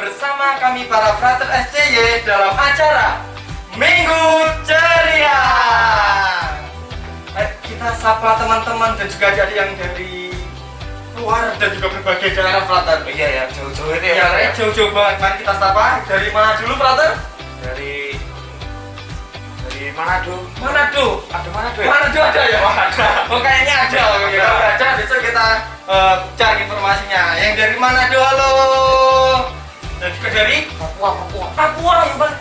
bersama kami para Frater SCY dalam acara Minggu Ceria. Kita sapa teman-teman dan juga adik yang dari luar dan juga berbagai daerah Frater. Iya ya, jauh-jauh itu Ya, jauh-jauh banget. Mari kita sapa. Dari mana dulu Frater? Dari Manado. Manado. Ada Manado ya? Manado ada ya? Wah, ada. Oh kayaknya ada. Kalau ada besok kita cari informasinya. Yang dari Manado, halo. Dan juga dari Papua ya Bang.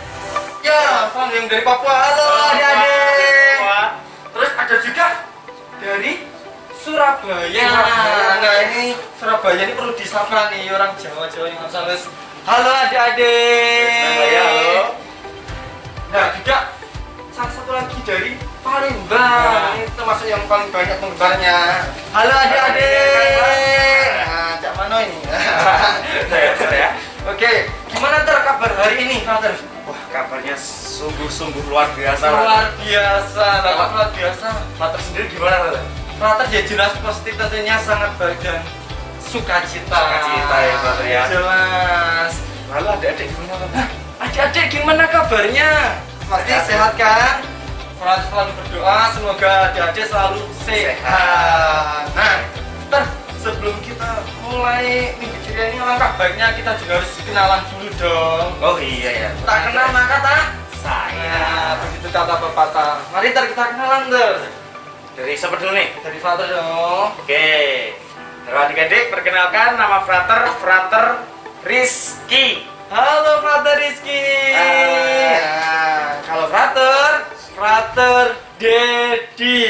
Ya, selalu yang dari Papua, halo adik-adik. Terus ada juga dari Surabaya. Nah ini Surabaya ini perlu disapa nih orang Jawa-Jawa yang halus. Halo adik-adik. Surabaya, halo. Nah juga salah satu lagi dari Palembang. Ini termasuk yang paling banyak penggemarnya. Halo adik-adik. Nah, Cak Mano ini. Ya. Oke, gimana kabar hari ini, Frater? Wah, kabarnya sungguh-sungguh luar biasa. Luar biasa, luar biasa. Frater sendiri gimana, Frater? Frater ya jelas positif tentunya sangat baik dan sukacita. Sukacita ya, Frater ya. Jelas. Lalu adik-adik gimana, Frater? Adik-adik gimana kabarnya? Pasti sehat kan? Frater selalu berdoa semoga adik-adik selalu sehat. Nah, Frater, sebelum kita mulai minggu ceria ini langkah baiknya kita juga harus kenalan dulu dong. Oh iya ya. Tak kenal maka tak Saya. Nah, begitu kata pepatah. Mari kita kenalan ter. Dari siapa dulu nih? Dari Frater dong. Oke. Halo adik-adik, perkenalkan nama Frater Rizky. Halo Frater Rizky. Kalau Frater Dedi.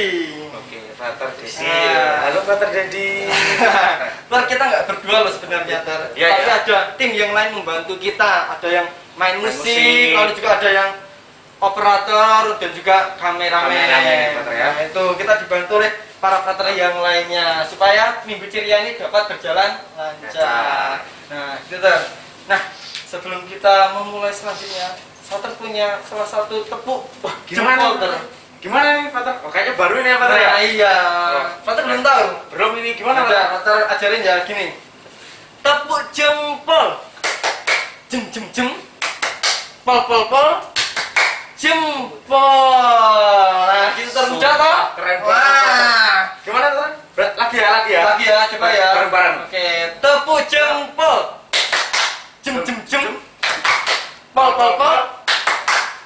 Oke, Frater Desi. Ah. Halo Frater Dedi. Ter kita nggak berdua loh sebenarnya ter. Iya, Tapi iya. ada tim yang lain membantu kita. Ada yang main musik, musik. lalu juga ada yang operator dan juga kameramen. Kameramen ya, Frater ya. Nah, itu kita dibantu oleh para frater yang lainnya supaya minggu ceria ini dapat berjalan lancar. Nah, gitu ter. Nah, sebelum kita memulai selanjutnya, Frater punya salah satu tepuk Gimana jempol, nih, ter. Gimana nih Frater? Oh, kayaknya baru ini ya Frater ya? Nah, iya. Oh. Frater belum tahu. Belum ini gimana Ada, Frater? Frater ajarin ya gini. Tepuk jempol. Jem jem jem. Pol pol pol. Jempol. Nah, gitu termudah toh? Keren banget. Wah. Gimana Frater? Lagi ya? Lagi ya, coba ya. Bareng-bareng. Oke, tepuk jempol. Jem jem jem. Pol pol pol.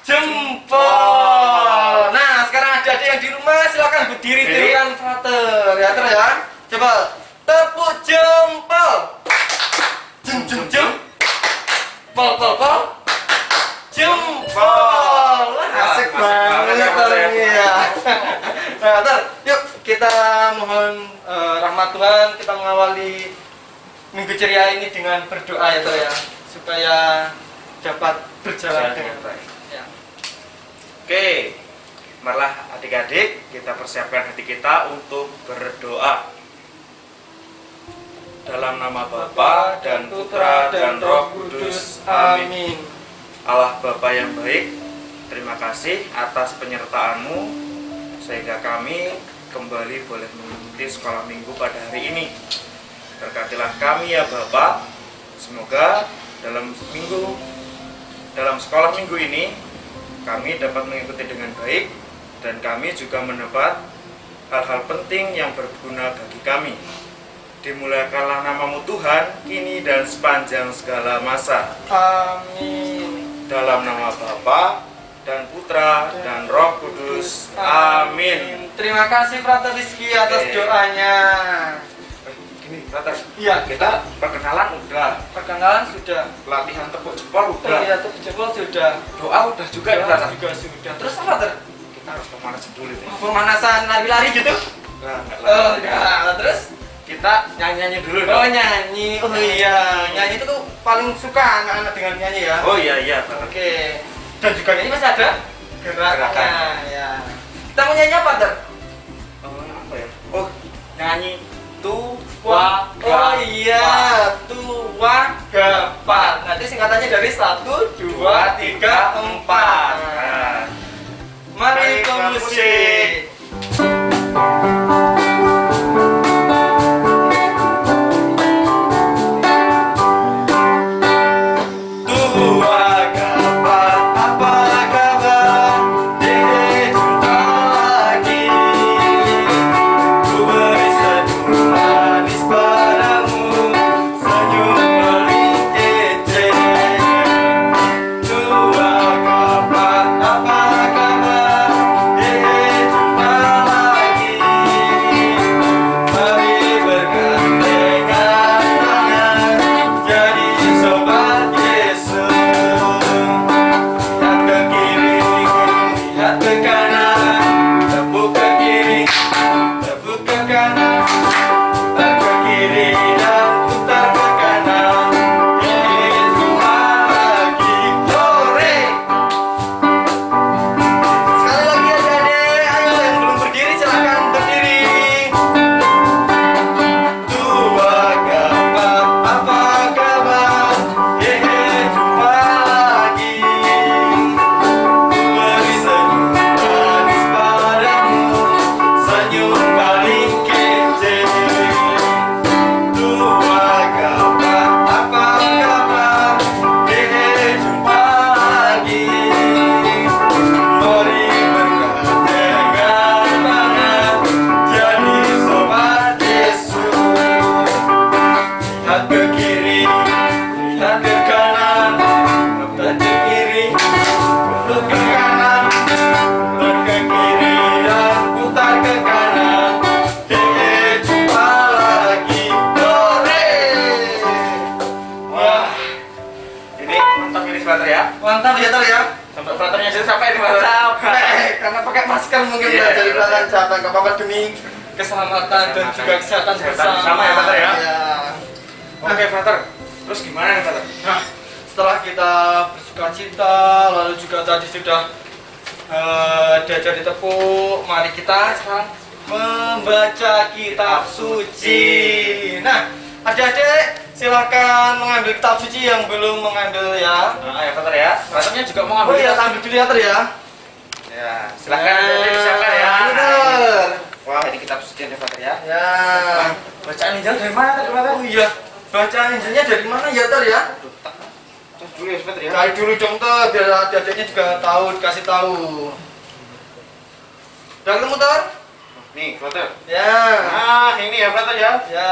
Jempol. Nah, sekarang adik-adik yang di rumah silakan berdiri tirukan Frater. Ya, Ter ya. Coba tepuk jempol. Jem jem jem. Pol pol pol. Jempol. Wah, asik banget ini ya. Nah, Ter, yuk kita mohon rahmat Tuhan, kita mengawali minggu ceria ini dengan berdoa ya Ter ya, supaya dapat berjalan dengan baik. Ya. Oke. Marilah adik-adik kita persiapkan hati kita untuk berdoa. Dalam nama Bapa dan Putra dan Roh Kudus. Amin. Amin. Allah Bapa yang baik, terima kasih atas penyertaan-Mu sehingga kami kembali boleh mengikuti sekolah minggu pada hari ini. Berkatilah kami ya Bapa. Semoga dalam sekolah minggu ini kami dapat mengikuti dengan baik dan kami juga mendapat hal-hal penting yang berguna bagi kami. Dimuliakanlah nama-Mu Tuhan kini dan sepanjang segala masa. Amin. Dalam nama Bapa dan Putra dan Roh Kudus. Amin. Terima kasih Frater Rizky atas Oke. doanya. Gini, Frater. Iya. Kita perkenalan udah, Perkenalan sudah. latihan tepuk jempol Oh udah, iya, tepuk jempol sudah. doa udah juga ya, Frater. Juga sudah. Terus apa Ter? Kita harus pemanasan dulu nih. Pemanasan lari-lari gitu? Enggak Oh, lah. enggak. Terus? Kita nyanyi dulu Oh dong. nyanyi, oh iya, nyanyi itu tuh paling suka anak-anak dengan nyanyi ya. Oh iya, Frater. Oke, dan juga nyanyi masih ada gerakan. Gerakan. Ya. Kita mau nyanyi apa Ter? Apa ya? Oh, nyanyi Wah, oh iya, tua gapat. Nanti singkatannya dari 1, 2, 3, 4. Nah, Mari ke musik. mantap ya Ter ya. Sampai fraternya jadi capek nih Frater. Capek karena pakai masker mungkin Iya, ya, jadi iya, kelihatan iya. capek. Gak apa-apa demi keselamatan dan juga kesehatan bersama. Sama ya Frater ya. Iya. Oke Frater, terus gimana nih Frater? Nah, setelah kita bersuka cita, lalu juga tadi sudah diajari tepuk, mari kita sekarang membaca kitab suci. Nah, adik-adik silahkan mengambil kitab suci yang belum mengambil ya. Nah, ya Frater ya. Fraternya juga mau Oh ngambil iya, kitab ambil dulu ya Ter ya. Ya, silakan adik-adik disiapkan ya. Bener. Wah, ini kitab suci nih Frater ya. Ya. Bacaan Injil dari mana tadi Frater? Oh iya, bacaan Injilnya dari mana ya Ter ya? Cek dulu ya Frater ya. Cari dulu dong Ter, biar adik-adiknya juga tahu, dikasih tahu. Udah ketemu Ter? Nih Frater. Ya. Nah, ini ya Frater ya. Ya.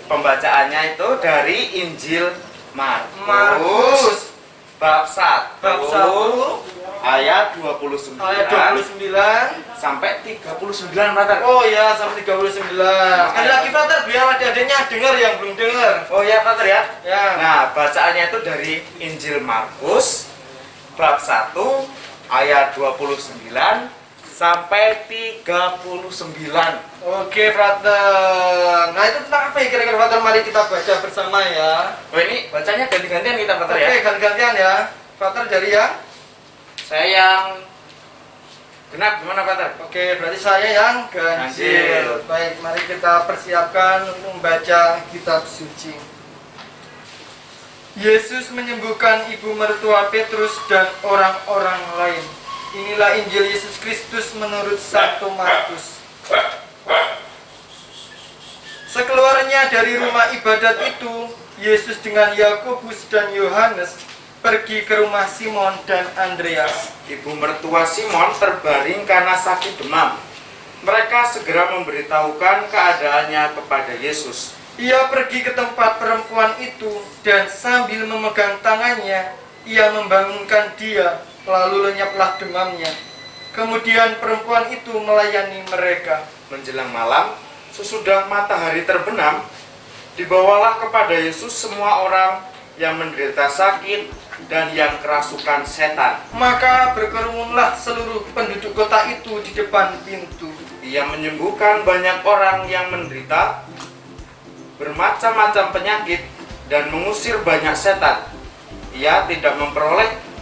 Pembacaannya itu dari Injil Markus Markus bab 1 bab 1 ayat 29 ayat 29. sampai 39 Frater. Oh ya, sampai 39. Sekali lagi Frater biar adik-adiknya dengar yang belum dengar. Oh ya Frater ya. Ya. Nah, bacaannya itu dari Injil Markus bab 1 ayat 29 sampai 39. Oke Frater. Nah itu tentang apa ya kira-kira Frater? Mari kita baca bersama ya. Oh ini bacanya ganti-gantian kita Frater ya. Oke, ganti-gantian ya. Frater dari yang. Saya yang genap gimana Frater? Oke, berarti saya yang ganjil. Baik, mari kita persiapkan untuk membaca kitab suci. Yesus menyembuhkan ibu mertua Petrus dan orang-orang lain. Inilah Injil Yesus Kristus menurut Santo Markus. Sekeluarnya dari rumah ibadat itu, Yesus dengan Yakobus dan Yohanes pergi ke rumah Simon dan Andreas. Ibu mertua Simon terbaring karena sakit demam. Mereka segera memberitahukan keadaannya kepada Yesus. Ia pergi ke tempat perempuan itu dan sambil memegang tangannya, ia membangunkan dia, lalu lenyaplah demamnya. Kemudian perempuan itu melayani mereka. Menjelang malam, sesudah matahari terbenam, dibawalah kepada Yesus semua orang yang menderita sakit dan yang kerasukan setan. Maka berkerumunlah seluruh penduduk kota itu di depan pintu. Ia menyembuhkan banyak orang yang menderita bermacam-macam penyakit dan mengusir banyak setan. Ia tidak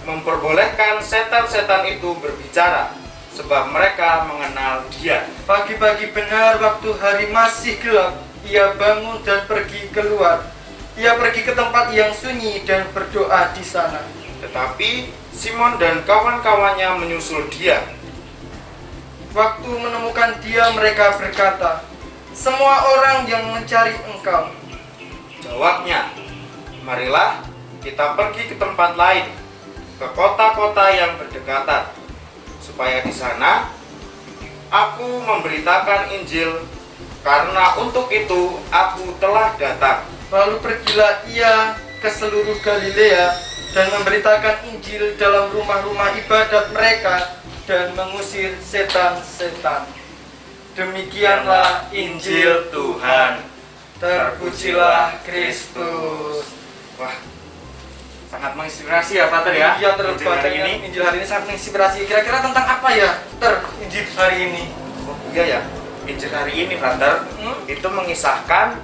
memperbolehkan setan-setan itu berbicara, sebab mereka mengenal Dia. Pagi-pagi benar waktu hari masih gelap, ia bangun dan pergi keluar. Ia pergi ke tempat yang sunyi dan berdoa di sana. Tetapi Simon dan kawan-kawannya menyusul dia. Waktu menemukan dia, mereka berkata, "Semua orang yang mencari engkau." Jawabnya, "Marilah kita pergi ke tempat lain, ke kota-kota yang berdekatan, supaya di sana aku memberitakan Injil, karena untuk itu aku telah datang." Lalu pergilah ia ke seluruh Galilea dan memberitakan Injil dalam rumah-rumah ibadat mereka dan mengusir setan-setan. Demikianlah Injil Tuhan. Terpujilah Kristus. Wah, sangat menginspirasi ya Frater ya. Iya, Injil hari ini. Injil hari ini sangat menginspirasi. Kira-kira tentang apa ya? Injil hari ini. Oh iya ya, Injil hari ini Frater itu mengisahkan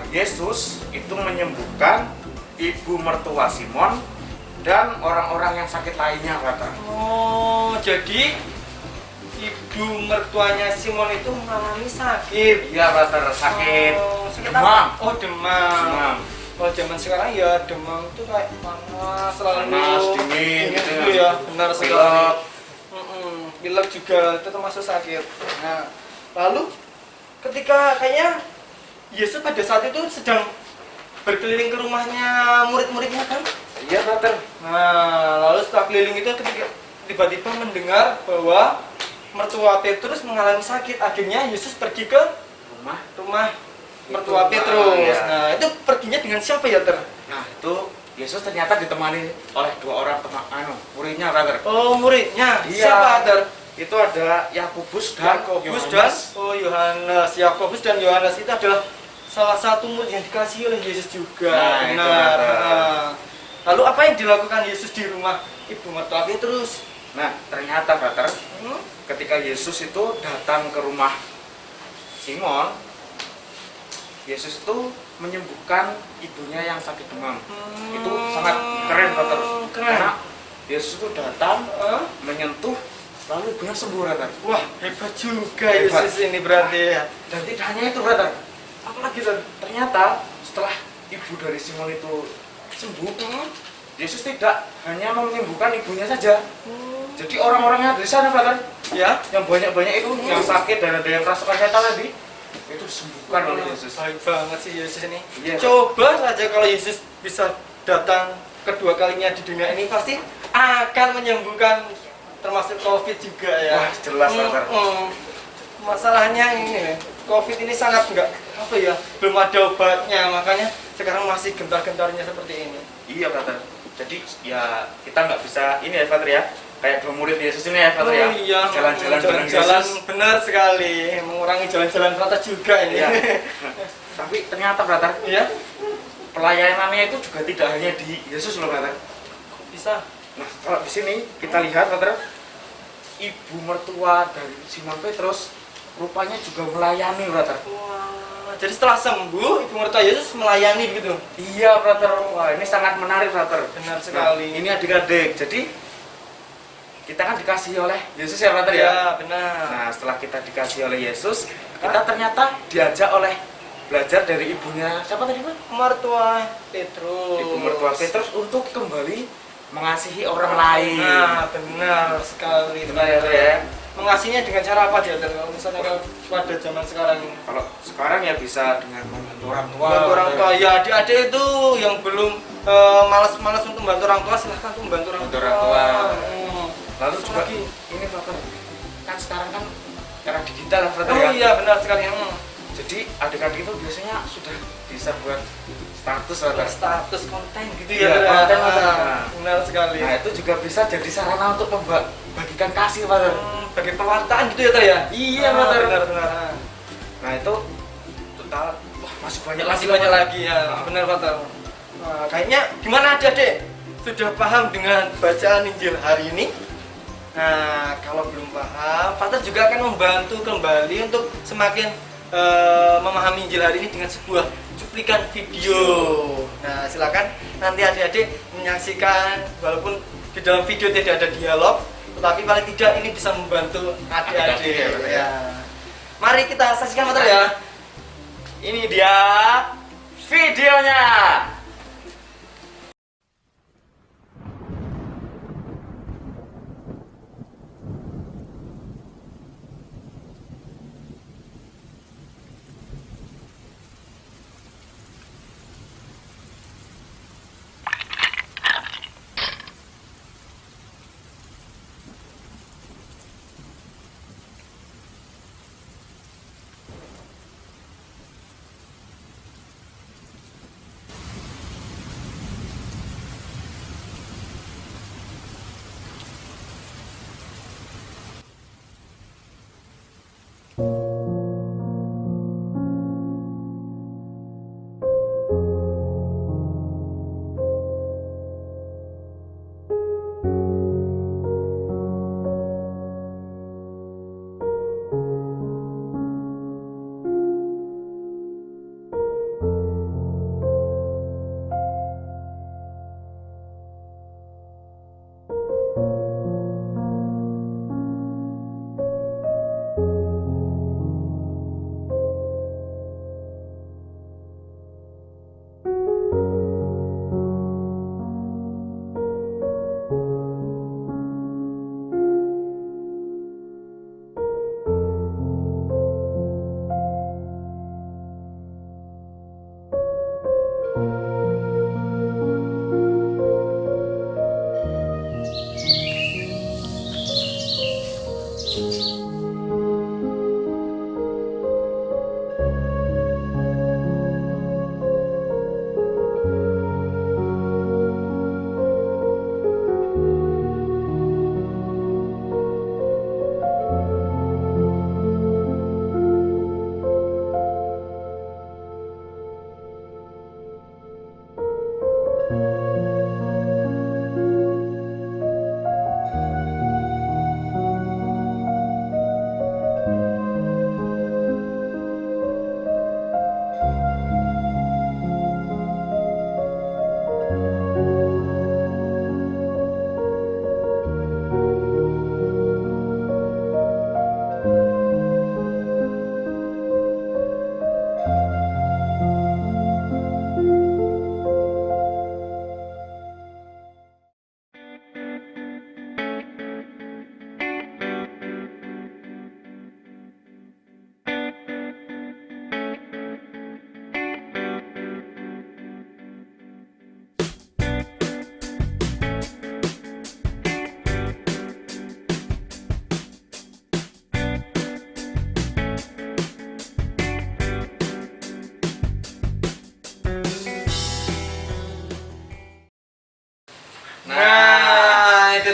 Yesus itu menyembuhkan ibu mertua Simon dan orang-orang yang sakit lainnya Frater. Oh, jadi ibu mertuanya Simon itu mengalami sakit. Iya Frater, sakit Sakit demam. apa? Oh, demam. Demam. Kalau zaman sekarang ya demam itu kayak panas, selalu Panas, dingin, gitu gitu ya. Benar sekali. Pilek. Pilek juga itu termasuk sakit. Nah, lalu ketika kayaknya Yesus pada saat itu sedang berkeliling ke rumahnya murid-muridnya kan? Iya Frater. Nah, lalu setelah keliling itu ketika tiba-tiba mendengar bahwa mertua Petrus mengalami sakit, akhirnya Yesus pergi ke rumah mertua Petrus. Iya. Nah, itu perginya dengan siapa ya, Ter? Nah itu Yesus ternyata ditemani oleh dua orang muridnya Frater. Oh, muridnya. Iya. Siapa, Ter? Itu ada Yakobus dan Yakobus dan Yohanes. Yakobus dan Yohanes itu adalah salah satu murid yang dikasihi oleh Yesus juga. Nah, itu Benar. benar. Nah, Lalu apa yang dilakukan Yesus di rumah ibu mertua Petrus? Nah, ternyata brother, ketika Yesus itu datang ke rumah Simon, Yesus itu menyembuhkan ibunya yang sakit demam. Itu sangat keren brother. Karena Yesus itu datang, menyentuh, lalu ibunya sembuh brother. Wah, hebat juga Hebat. Yesus ini berarti ya. Dan tidak hanya itu brother, apalagi ternyata setelah ibu dari Simon itu sembuh, Yesus tidak hanya menyembuhkan ibunya saja. Jadi orang-orangnya di sana brother, Ya, yang banyak-banyak itu yang sakit dan ada yang kerasukan setan tadi, itu disembuhkan oleh Yesus. baik banget sih Yesus ini. Iya. Coba saja kalau Yesus bisa datang kedua kalinya di dunia ini, pasti akan menyembuhkan termasuk COVID juga ya. Wah, jelas brother. Masalahnya ini, COVID ini sangat enggak apa ya, belum ada obatnya, makanya sekarang masih gentar-gentarnya seperti ini. Iya brother. Jadi ya kita nggak bisa ini ya brother ya, kayak dua murid Yesus ini ya brother ya. Iya, Jalan-jalan bareng jalan Yesus. benar sekali, mengurangi jalan-jalan rata juga ini. Iya. Tapi ternyata brother, Iya, pelayanannya itu juga tidak hanya di Yesus loh brother. bisa. Nah, kalau di sini kita lihat brother, ibu mertua dari Simon Petrus rupanya juga melayani brother. Wah, jadi setelah sembuh, ibu mertua Yesus melayani begitu. Iya brother, wah ini sangat menarik brother. Benar sekali. Nah, ini adik-adik, jadi kita kan dikasih oleh Yesus ya brother ya. Ya, benar. Nah setelah kita dikasih oleh Yesus, kita ternyata diajak oleh belajar dari ibunya siapa tadi Pak? Mertua Petrus. Ibu mertua Petrus untuk kembali mengasihi orang lain. Nah, benar sekali. Benar ya, ya. Mengasihinya dengan cara apa dia? Kalau misalnya kalau pada zaman sekarang ini. Kalau sekarang ya bisa dengan membantu orang tua. Membantu orang tua, ya adik-adik itu yang belum malas-malas untuk membantu orang tua, silahkan untuk membantu orang Membantu tua. orang tua. Lalu Terus juga lagi. ini brother, kan sekarang kan era digital lah brother Oh ya. iya, benar sekali. Jadi adik-adik itu biasanya sudah bisa buat status brother. Status konten gitu Iya, ya. konten, Ah, konten. benar sekali. Nah itu juga bisa jadi sarana untuk membagikan kasih brother. Bagi pewartaan gitu ya, Ter ya? Iya, brother. Benar-benar. Nah itu total wah, masih banyak Masih banyak lagi ya, benar Pak. Nah, kayaknya gimana adik-adik? Sudah paham dengan bacaan Injil hari ini? Nah, kalau belum paham, Father juga akan membantu kembali untuk semakin memahami Injil hari ini dengan sebuah cuplikan video. Nah, silakan nanti adik-adik menyaksikan, walaupun di dalam video tidak ada dialog, tetapi paling tidak ini bisa membantu adik-adik. Adik-adik, Ya. Mari kita saksikan Father ya. Ini dia videonya.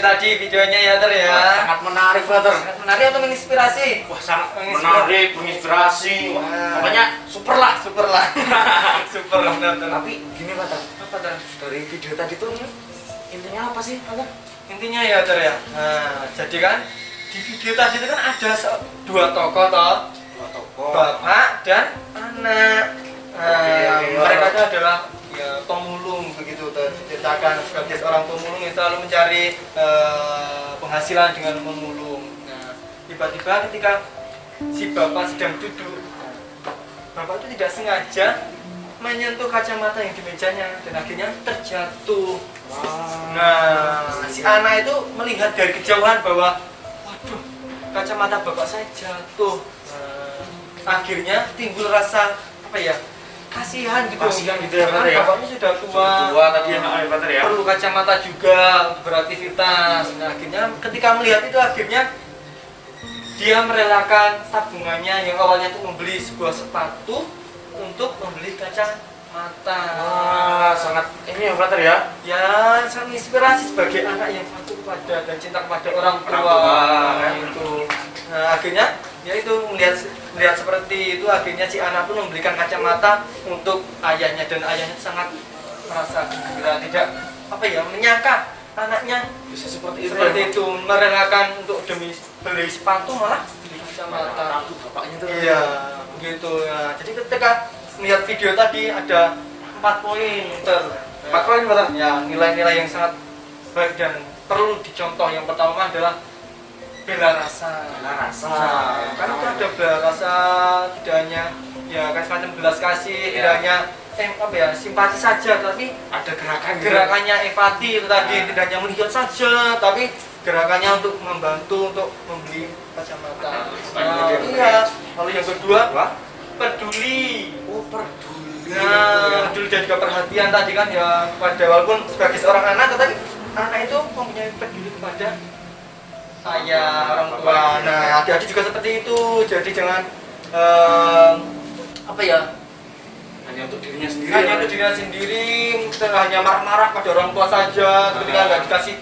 tadi videonya ya Ter ya. Wah, sangat menarik brother. Sangat menarik atau menginspirasi? Wah, sangat menarik, menginspirasi. Wah. Pokoknya super lah. Super lah. Super lah benar. Tapi gini brother, Apa Ter? dari video tadi tuh intinya apa sih brother? Intinya ya Ter ya. Nah, jadi kan di video tadi itu kan ada dua tokoh toh. Bapak dan anak. Mereka itu adalah ya, pemulung begitu diceritakan sebagai seorang pemulung yang selalu mencari penghasilan dengan memulung. Nah, tiba-tiba ketika si bapak sedang duduk, bapak itu tidak sengaja menyentuh kacamata yang di mejanya dan akhirnya terjatuh. Nah, si anak itu melihat dari kejauhan bahwa, waduh, kacamata bapak saya jatuh. Akhirnya timbul rasa apa ya? Kasihan gitu ya brother ya. Bapaknya sudah tua tadi ya brother ya. perlu kacamata juga untuk beraktivitas. Nah, akhirnya ketika melihat itu akhirnya dia merelakan tabungannya yang awalnya itu membeli sebuah sepatu untuk membeli kacamata. Wah, sangat ini ya brother ya. Ya, sangat inspirasi sebagai anak yang patuh kepada dan cinta kepada orang tua. Orang tua. Itu. Nah, akhirnya ya itu melihat seperti itu akhirnya si anak pun memberikan kacamata untuk ayahnya dan ayahnya sangat merasa gembira, tidak apa ya menyangka anaknya Bisa seperti itu merelakan untuk demi beli sepatu malah beli kacamata. Bapaknya tuh. Iya, begitu ya. Jadi ketika melihat video tadi ada 4 poin Ter. 4 poin brother. Ya, nilai-nilai yang sangat baik dan perlu dicontoh. Yang pertama adalah bela rasa. Nah, karena itu ada bela rasa, tidak hanya ya kan semacam belas kasih, tidak hanya apa ya simpati saja, tapi Ada gerakannya empati itu tadi, tidak hanya melihat saja, tapi gerakannya untuk membantu untuk membeli kacamata. Iya. Lalu yang kedua, peduli. Oh, peduli. Nah, peduli dan juga perhatian tadi kan ya pada walaupun sebagai seorang anak, tetapi anak itu mempunyai peduli kepada ayah, orang tua. Nah, adik-adik juga seperti itu. Jadi jangan apa ya? Hanya untuk dirinya sendiri. Hanya untuk dirinya sendiri, hanya marah-marah pada orang tua saja. Ketika nggak dikasih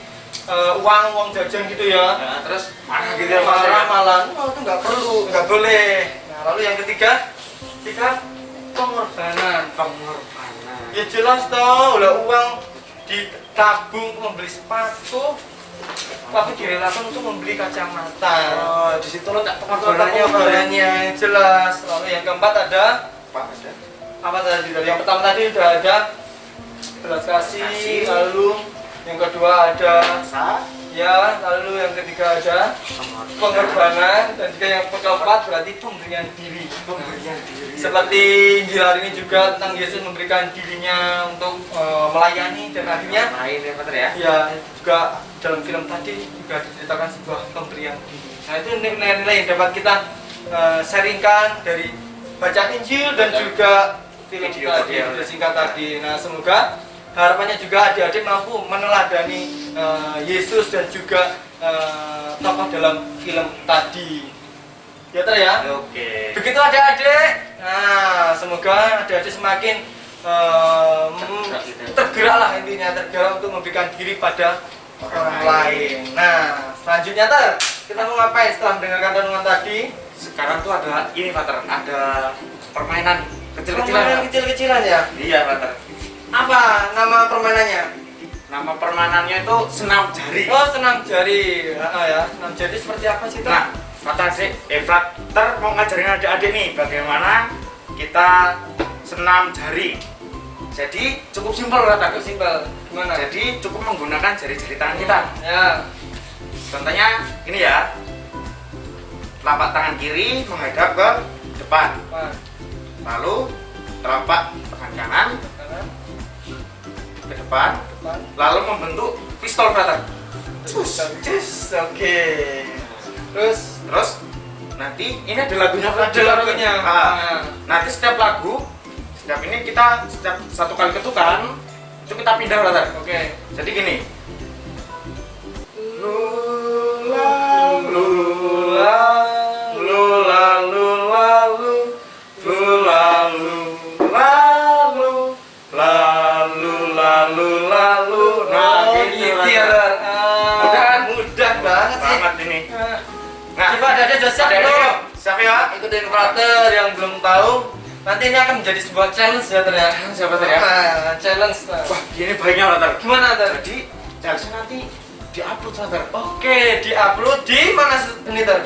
uang jajan gitu ya. Nah, terus marah gitu ya Marah malah, oh, itu nggak perlu, nggak boleh. Nah, lalu yang ketiga, sikap pengorbanan. Ya jelas toh, udah uang ditabung untuk membeli sepatu, tapi direlakan untuk membeli kacamata. Oh, di situ lo tak pengorbanannya Pengorbanannya jelas. Lalu yang keempat ada apa tadi? Yang pertama tadi udah ada belas kasih, lalu yang kedua ada ya, lalu yang ketiga ada pengorbanan, dan juga yang keempat berarti pemberian diri. Seperti Injil hari ini juga tentang Yesus memberikan dirinya untuk melayani dan akhirnya ya juga dalam film tadi juga diceritakan sebuah pemberian diri. Nah, itu nilai-nilai yang dapat kita sharingkan dari bacaan Injil dan juga film video tadi, video singkat tadi. Nah, semoga harapannya juga adik-adik mampu meneladani Yesus dan juga tokoh dalam film tadi. Ya Ter ya. Oke. Begitu adik-adik. Nah, semoga adik-adik semakin tergeraklah intinya, tergerak untuk memberikan diri pada orang lain. Nah, selanjutnya Ter, kita mau ngapain setelah mendengarkan renungan tadi? Sekarang tuh ada ini Pater, ada permainan kecil-kecilan. Permainan kecil-kecilan ya. Iya Pater. Apa nama permainannya? Nama permainannya itu senam jari. Oh, senam jari. Ya, senam jari seperti apa sih Ter? Nah, Pater mau ngajarin adik-adik nih bagaimana kita senam jari. Jadi cukup simpel Pater. Cukup simpel. Gimana? Jadi cukup menggunakan jari-jari tangan kita. Ya. Contohnya ini ya. Telapak tangan kiri menghadap ke depan. Lalu telapak tangan kanan ke depan. Lalu membentuk pistol Pater. Cus. Oke. Terus nanti ini ada lagunya. Ada lagunya. Nah, nanti setiap lagu, setiap ini kita setiap satu kali ketukan itu kita pindah Pater. Oke. Jadi gini. Nah, gitu ya. Udah ya, ikutin Frater. Yang belum tahu, nanti ini akan menjadi sebuah challenge ya, Ter ya. Siapa Ter ya? Challenge. Wah, gini baiknya Frater. Gimana, Ter? Jadi challenge nanti di-upload Frater. Oke, di-upload di mana ini, Ter?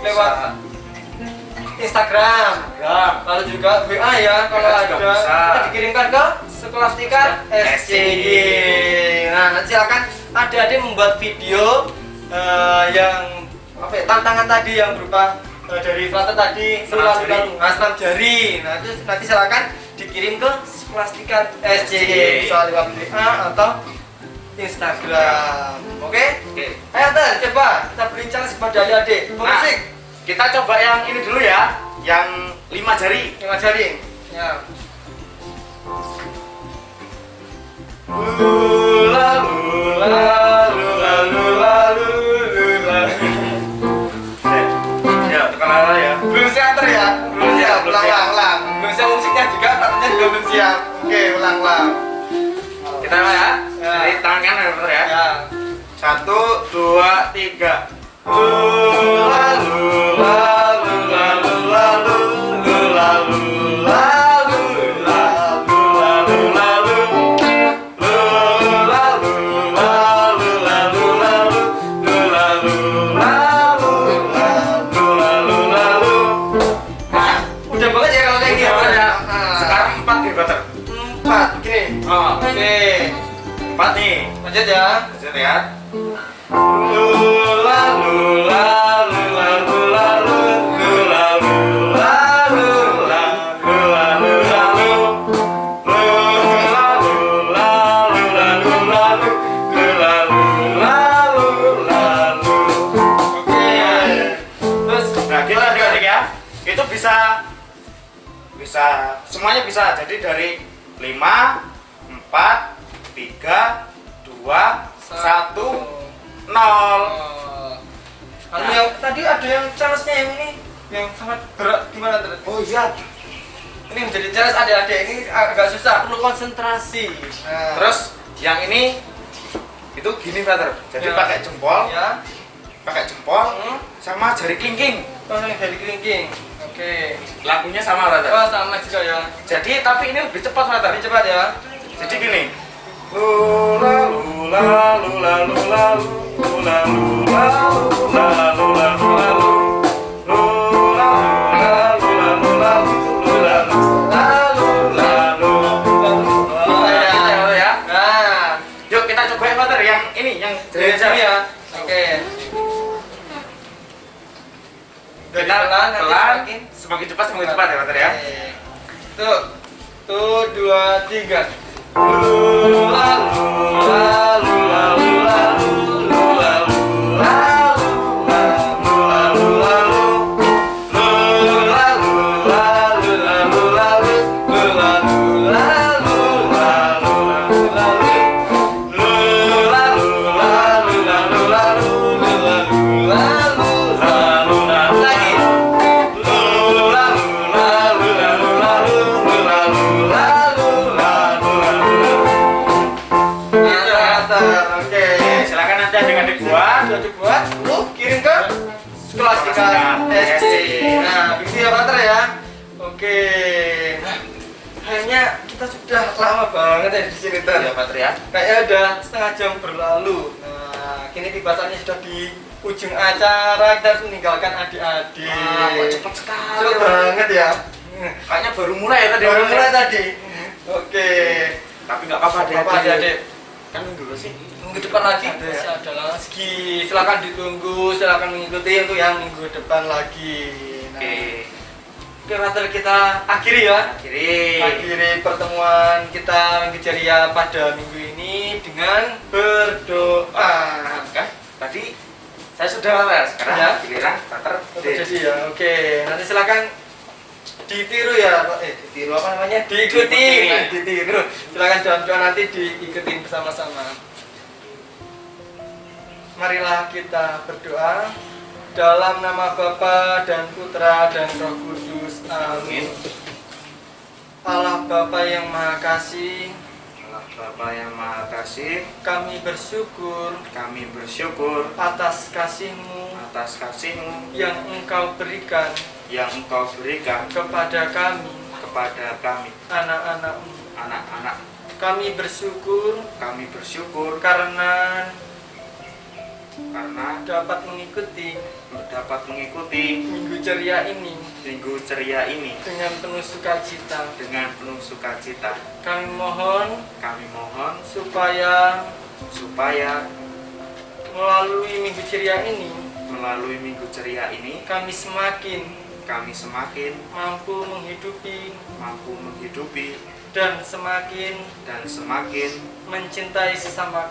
Lewat Instagram. Lalu juga WA ya, kalau WA ada juga bisa. kita dikirimkan ke Skolastika SCG. Nah, nanti silakan adik-adik membuat video yang apa ya, tantangan tadi yang berupa dari Frater tadi senam jari. Nah, itu nanti silakan dikirim ke Skolastika SCG soal lewat WA atau Instagram. Oke? Ayo Ter, coba kita beri challenge kepada adik-adik. Musik. Kita coba yang ini dulu ya, yang 5 jari. 5 jari. Ya. Ya, tekan ya. Belum siap Ter ya? Belum siap. Ulang. Belum siap musiknya juga, katanya juga belum siap. Oke, ulang. Kita ya. Dari tangan kanan ya, Frater ya. Ya. 1, 2, 3. Udah banget ya kalau kayak gini. Sekarang 4 nih, Frater. 4, gini. Oke. 4 nih. Lanjut ya. Lanjut ya. Nah, kita adik-adik ya, itu bisa semuanya bisa. Jadi dari 5, 4, 3, 2, 1, 0. Lalu yang tadi ada yang challenge-nya yang ini yang sangat berat gimana Ter? Oh iya. Ini menjadi challenge adik-adik ini agak susah, perlu konsentrasi. Nah, Terus yang ini itu gini Frater. Jadi Ya. pakai jempol, ya. sama jari kelingking. Langsung dari kelingking. Oke. Lagunya sama Frater. Oh, sama juga ya. Jadi tapi ini lebih cepat Frater. Lebih cepat ya. Jadi gini. Lula lula lula lula lula lula lula lula lula lula lula lula lula ya. Nah, Yuk kita coba ya Frater yang ini yang dari sini ya. Oke. Kita pelan, semakin cepat ya Frater ya. Tuh. Tuh, 2, 3. Lula lula lula lula lula lula lula lula lula lula lula lula lula buat lu kirim ke Skolastika SC. Nah, begitu ya Frater ya. Oke. Nah, kayaknya kita sudah lama banget ya di sini Ter. Ya Frater ya. Kayaknya udah setengah jam berlalu. Nah, kini tiba saatnya sudah di ujung acara, kita harus meninggalkan adik-adik. Kok cepet sekali. Cepet banget ya. Kayaknya baru mulai ya tadi. Baru mulai tadi. Oke. Tapi nggak apa-apa Adik-adik. Kan dulu sih. Minggu depan lagi masih ada lagi. Silakan ditunggu, silakan mengikuti untuk yang minggu depan lagi. Nah, oke, Frater, kita akhiri ya. Akhiri pertemuan kita Minggu Ceria pada minggu ini dengan berdoa. Kan tadi saya sudah Frater, sekarang Ya. giliran Frater. Jadi ya, oke. Nanti silakan ditiru ya, ditiru apa namanya? Diikuti. Nah, ditiru. Silakan doa-doa nanti diikutin bersama-sama. Marilah kita berdoa dalam nama Bapa dan Putra dan Roh Kudus. Amin. Allah Bapa yang Maha Kasih, Allah Bapa yang Maha Kasih, kami bersyukur atas atas kasih-Mu kasih-Mu yang Engkau berikan yang Engkau berikan kepada kami, anak-anak-Mu. anak-anak. Kami bersyukur Karena dapat mengikuti dapat mengikuti Minggu Ceria Minggu Ceria ini dengan penuh sukacita. Kami mohon supaya melalui Minggu Ceria ini kami semakin mampu menghidupi dan semakin mencintai sesama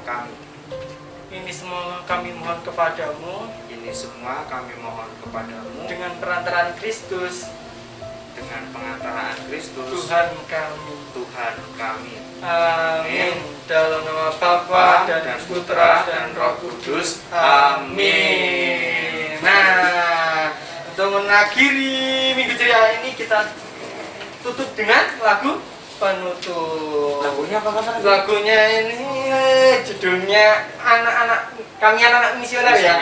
kami. Ini semua kami mohon kepadamu dengan perantaraan Kristus, Tuhan kami. Amin. Dalam nama Bapa dan Putra dan Roh Kudus. Amin. Nah, untuk mengakhiri Minggu Ceria ini kita tutup dengan lagu penutup. Lagunya apa kata? Lagunya ini judulnya anak-anak misioner ya.